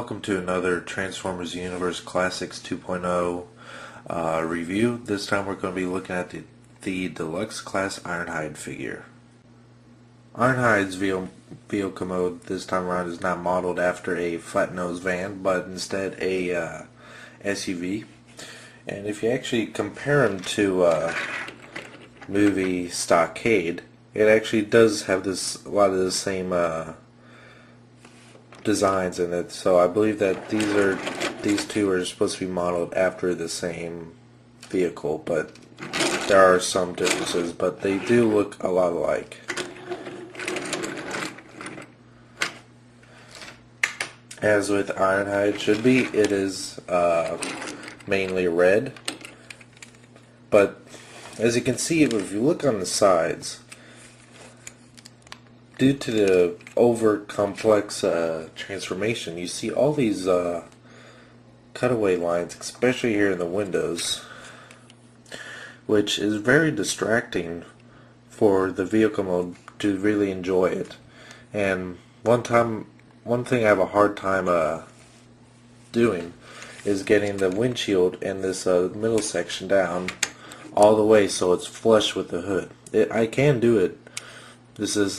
welcome to another Transformers Universe Classics 2.0 review. This time we're going to be looking at the Deluxe Class Ironhide figure. Ironhide's vehicle mode this time around is not modeled after a flat-nosed van, but instead a SUV. And if you actually compare him to movie Stockade, it actually does have a lot of the same designs in it, so I believe that these two are supposed to be modeled after the same vehicle, but there are some differences, but they do look a lot alike. As with Ironhide should be, it is mainly red, but as you can see, if you look on the sides, due to the over-complex transformation, you see all these cutaway lines, especially here in the windows, which is very distracting for the vehicle mode to really enjoy it. And one thing I have a hard time doing is getting the windshield and this middle section down all the way so it's flush with the hood. I can do it. This is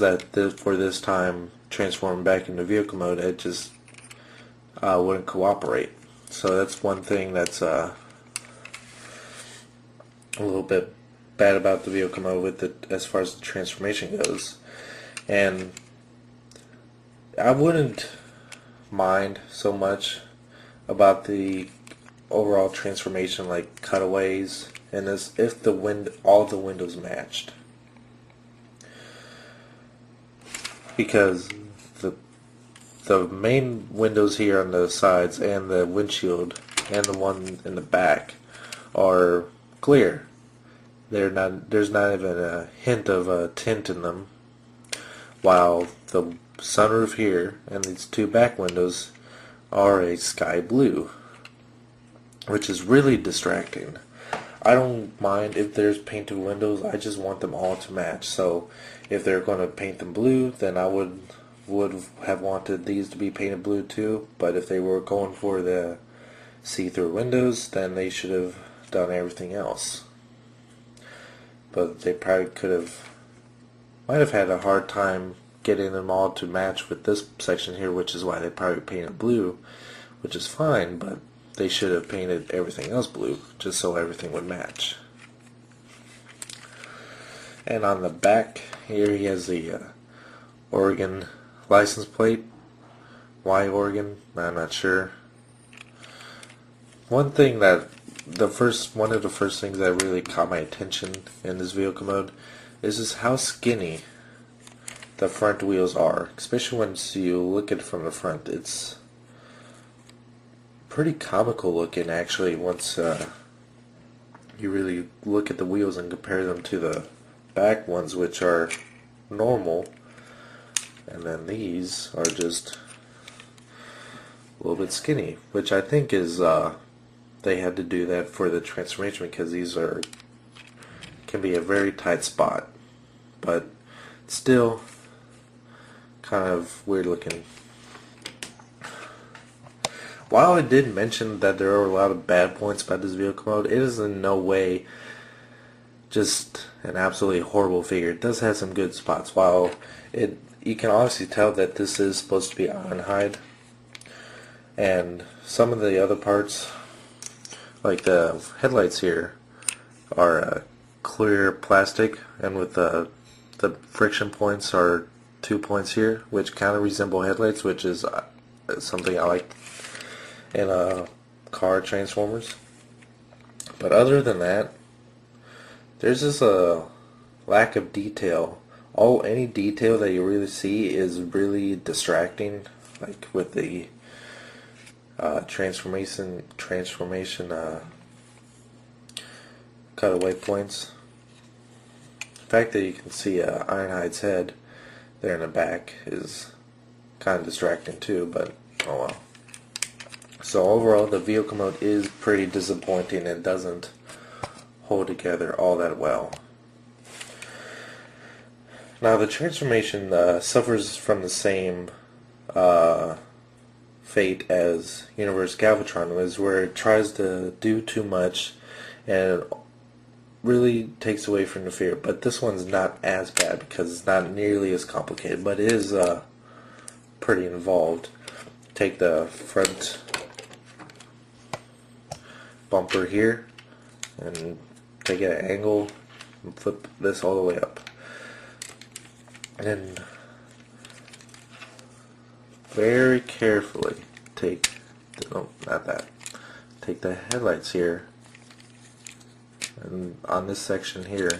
for this time transforming back into vehicle mode, it just wouldn't cooperate. So that's one thing that's a little bit bad about the vehicle mode with it as far as the transformation goes. And I wouldn't mind so much about the overall transformation, like cutaways and this, if all the windows matched. Because the main windows here on the sides and the windshield and the one in the back are clear. There's not even a hint of a tint in them, while the sunroof here and these two back windows are a sky blue, which is really distracting. I don't mind if there's painted windows, I just want them all to match. So if they're going to paint them blue, then I would have wanted these to be painted blue too. But if they were going for the see-through windows, then they should have done everything else. But they probably might have had a hard time getting them all to match with this section here, which is why they probably painted blue, which is fine, but they should have painted everything else blue, just so everything would match. And on the back here, he has the Oregon license plate. Why Oregon? I'm not sure. One of the first things that really caught my attention in this vehicle mode is just how skinny the front wheels are, especially once you look at it from the front. It's pretty comical looking, actually, once you really look at the wheels and compare them to the back ones, which are normal, and then these are just a little bit skinny, which I think is they had to do that for the transformation because these can be a very tight spot, but still kind of weird looking. While I did mention that there are a lot of bad points about this vehicle mode, it is in no way just an absolutely horrible figure. It does have some good spots. While you can obviously tell that this is supposed to be Ironhide, and some of the other parts, like the headlights here, are clear plastic, and with the friction points are 2 points here, which kind of resemble headlights, which is something I like in car transformers. But other than that, there's just a lack of detail. Any detail that you really see is really distracting, like with the transformation cutaway points. The fact that you can see Ironhide's head there in the back is kind of distracting too, but oh well. So overall, the vehicle mode is pretty disappointing and doesn't hold together all that well. Now the transformation suffers from the same fate as Universe Galvatron was, where it tries to do too much and it really takes away from the fear. But this one's not as bad because it's not nearly as complicated, but it is pretty involved. Take the front bumper here and take it at an angle and flip this all the way up. And then very carefully take take the headlights here, and on this section here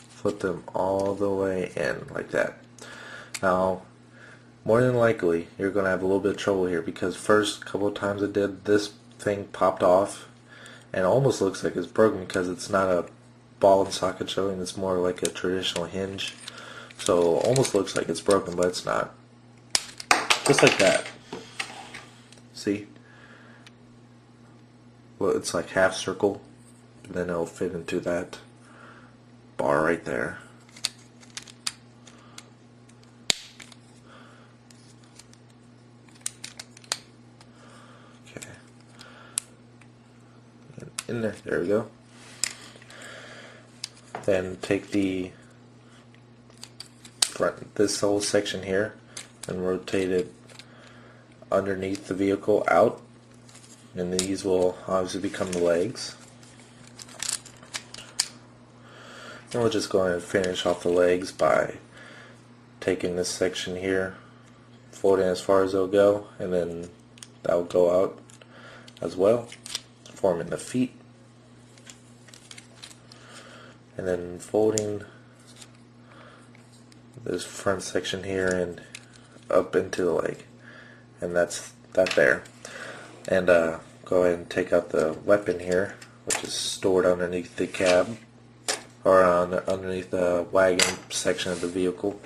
flip them all the way in like that. Now more than likely you're going to have a little bit of trouble here because first couple of times I did, this thing popped off and it almost looks like it's broken because it's not a ball and socket showing, it's more like a traditional hinge, so almost looks like it's broken, but it's not. Just like that. See? Well, it's like half circle, and then it'll fit into that bar right there. Okay. And in there. There we go. Then take the front, this whole section here, and rotate it underneath the vehicle out, and these will obviously become the legs. And we'll just go ahead and finish off the legs by taking this section here, folding as far as it'll go, and then that will go out as well, forming the feet, and then folding this front section here and up into the leg, and that's that there. And go ahead and take out the weapon here, which is stored underneath the cab or underneath the wagon section of the vehicle.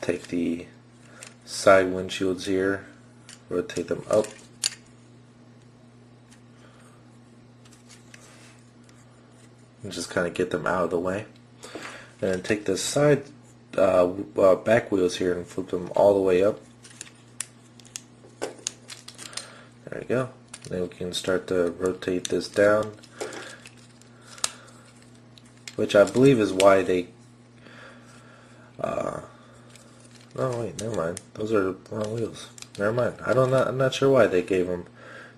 Take the side windshields here, rotate them up, and just kind of get them out of the way. And then take the side back wheels here and flip them all the way up. There you go. Then we can start to rotate this down, which I believe is why they oh wait, never mind. Those are the wrong wheels. Never mind. I'm not sure why they gave them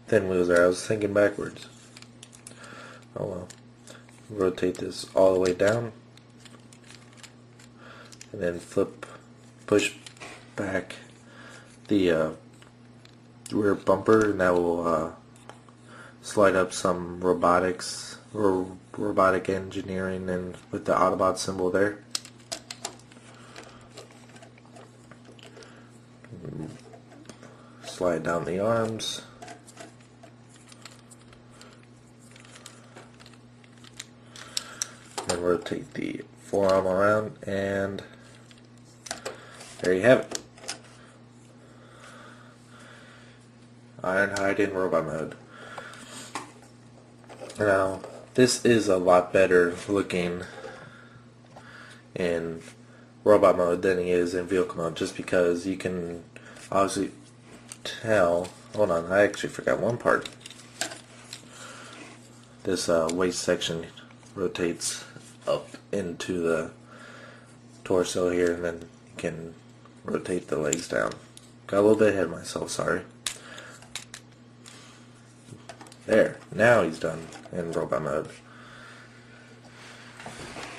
thin wheels there. I was thinking backwards. Oh well. Rotate this all the way down, and then push back the rear bumper, and that will slide up some robotics or robotic engineering, and with the Autobot symbol there. Slide down the arms. And rotate the forearm around, and there you have it. Ironhide in robot mode. Now, this is a lot better looking in robot mode than he is in vehicle mode, just because you can obviously tell. Hold on, I actually forgot one part. This waist section rotates up into the torso here, and then you can rotate the legs down. Got a little bit ahead of myself, sorry. There, now he's done in robot mode.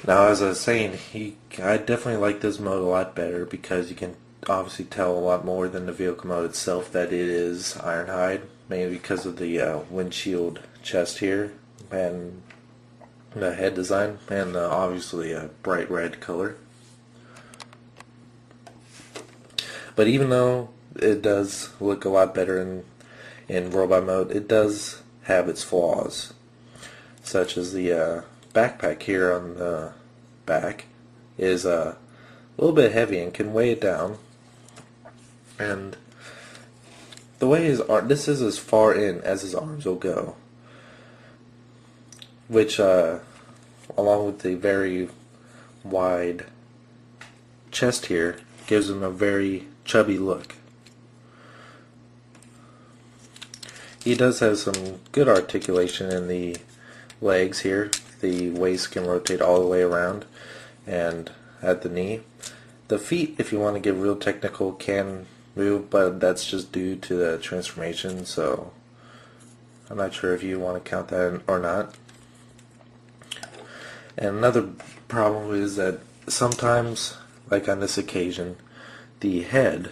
Now, as I was saying, I definitely like this mode a lot better because you can obviously tell a lot more than the vehicle mode itself that it is Ironhide, mainly because of the windshield chest here and the head design, and obviously a bright red color. But even though it does look a lot better in robot mode, it does have its flaws, such as the backpack here on the back is a little bit heavy and can weigh it down, and the way his arm, this is as far in as his arms will go, which along with the very wide chest here gives him a very chubby look. He does have some good articulation in the legs here. The waist can rotate all the way around, and at the knee. The feet, if you want to get real technical, can move, but that's just due to the transformation, so I'm not sure if you want to count that or not. And another problem is that sometimes, like on this occasion, the head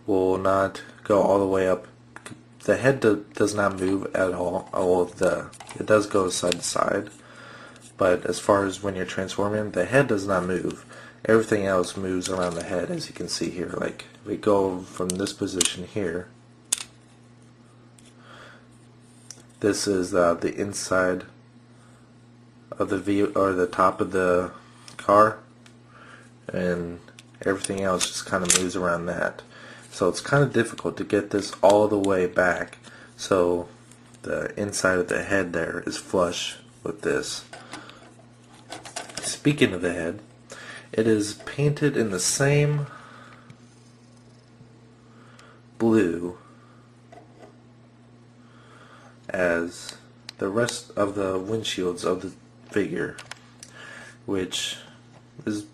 will not go all the way up. The head does not move at all. It does go side to side, but as far as when you're transforming, the head does not move. Everything else moves around the head, as you can see here. Like, we go from this position here. This is the inside of the view, or the top of the car, and everything else just kind of moves around that. So it's kind of difficult to get this all the way back so the inside of the head there is flush with this. Speaking of the head, it is painted in the same blue as the rest of the windshields of the figure, which is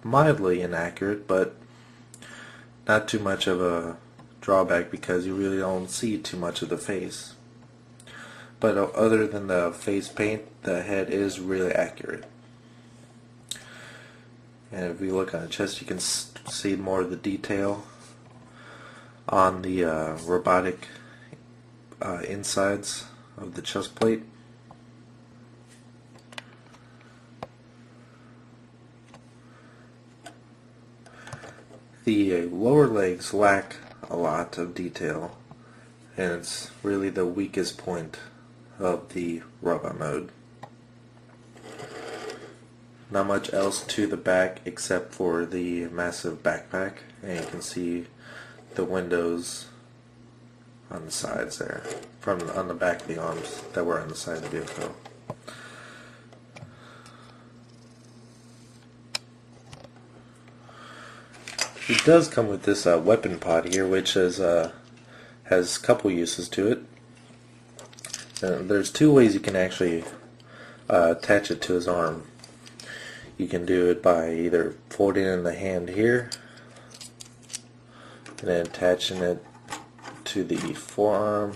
mildly inaccurate, but not too much of a drawback because you really don't see too much of the face. But other than the face paint, the head is really accurate. And if we look on the chest, you can see more of the detail on the robotic insides of the chest plate. The lower legs lack a lot of detail, and it's really the weakest point of the robot mode. Not much else to the back except for the massive backpack, and you can see the windows on the sides there, on the back of the arms that were on the side of the vehicle. It does come with this weapon pod here, which has a couple uses to it. There's two ways you can actually attach it to his arm. You can do it by either folding in the hand here and then attaching it to the forearm.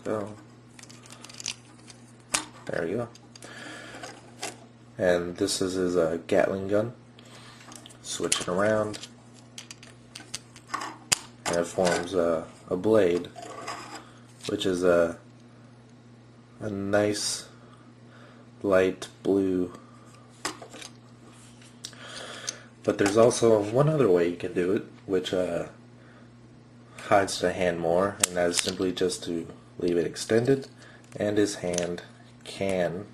Go. There you go. And this is his Gatling gun. Switching around, and it forms a blade, which is a nice light blue. But there's also one other way you can do it, which hides the hand more, and that is simply just to leave it extended, and his hand can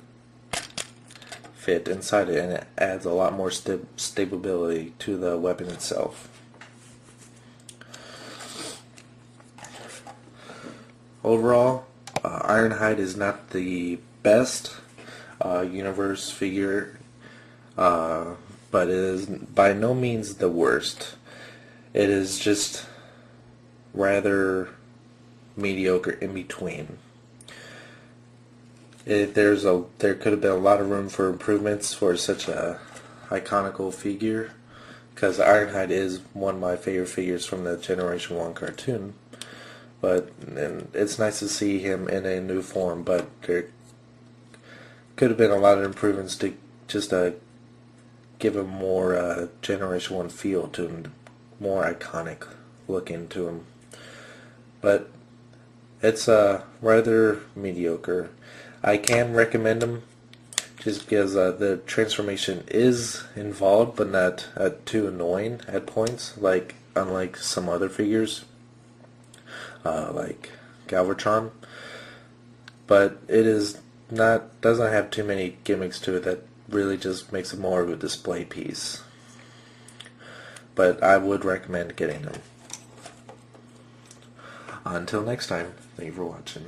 fit inside it, and it adds a lot more stability to the weapon itself. Overall, Ironhide is not the best universe figure, but it is by no means the worst. It is just rather mediocre in between. There could have been a lot of room for improvements for such a iconical figure, because Ironhide is one of my favorite figures from the Generation 1 cartoon. And it's nice to see him in a new form, but there could have been a lot of improvements to just give him more Generation 1 feel to him, more iconic looking to him. But it's rather mediocre. I can recommend them just because the transformation is involved, but not too annoying at points, unlike some other figures, like Galvatron. But it doesn't have too many gimmicks to it that really just makes it more of a display piece. But I would recommend getting them. Until next time, thank you for watching.